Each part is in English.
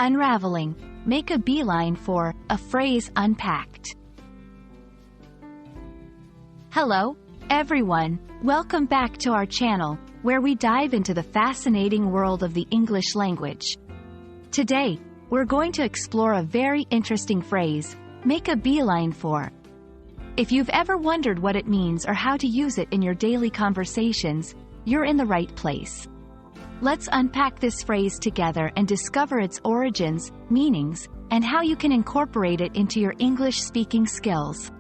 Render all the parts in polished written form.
Unraveling. Make a beeline for a phrase unpacked. Hello, everyone. Welcome back to our channel, where we dive into the fascinating world of the English language. Today, we're going to explore a very interesting phrase, make a beeline for. If you've ever wondered what it means or how to use it in your daily conversations, you're in the right place. Let's unpack this phrase together and discover its origins, meanings, and how you can incorporate it into your English-speaking skills.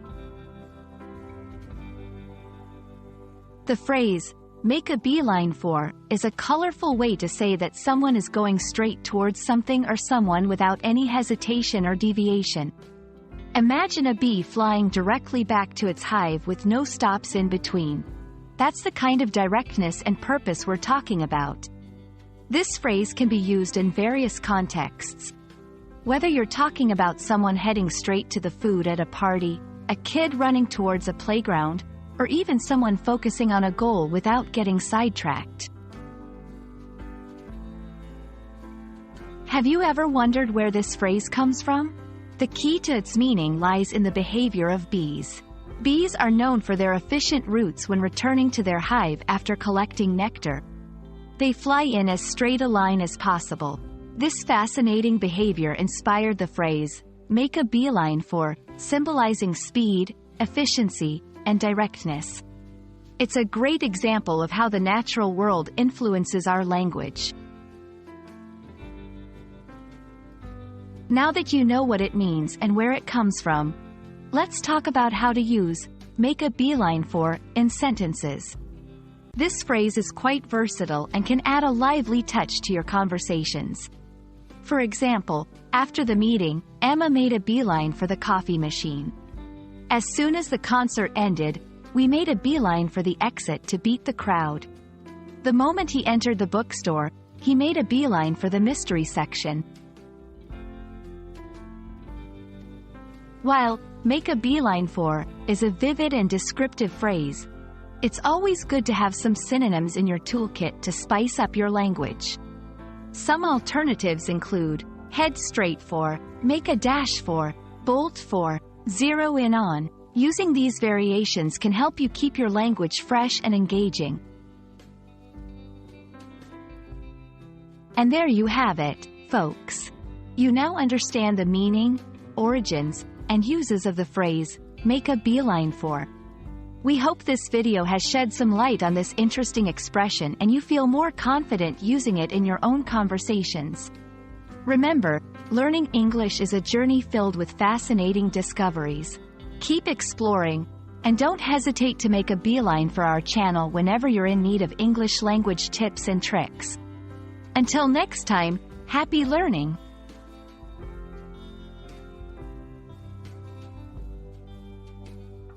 The phrase, make a beeline for, is a colorful way to say that someone is going straight towards something or someone without any hesitation or deviation. Imagine a bee flying directly back to its hive with no stops in between. That's the kind of directness and purpose we're talking about. This phrase can be used in various contexts. Whether you're talking about someone heading straight to the food at a party, a kid running towards a playground, or even someone focusing on a goal without getting sidetracked. Have you ever wondered where this phrase comes from? The key to its meaning lies in the behavior of bees. Bees are known for their efficient routes when returning to their hive after collecting nectar. They fly in as straight a line as possible. This fascinating behavior inspired the phrase, make a beeline for, symbolizing speed, efficiency, and directness. It's a great example of how the natural world influences our language. Now that you know what it means and where it comes from, let's talk about how to use make a beeline for in sentences. This phrase is quite versatile and can add a lively touch to your conversations. For example, after the meeting, Emma made a beeline for the coffee machine. As soon as the concert ended, we made a beeline for the exit to beat the crowd. The moment he entered the bookstore, he made a beeline for the mystery section. While make a beeline for is a vivid and descriptive phrase, it's always good to have some synonyms in your toolkit to spice up your language. Some alternatives include head straight for, make a dash for, bolt for, zero in on. Using these variations can help you keep your language fresh and engaging. And there you have it, folks. You now understand the meaning, origins, and uses of the phrase, make a beeline for. We hope this video has shed some light on this interesting expression and you feel more confident using it in your own conversations. Remember, learning English is a journey filled with fascinating discoveries. Keep exploring, and don't hesitate to make a beeline for our channel whenever you're in need of English language tips and tricks. Until next time, happy learning!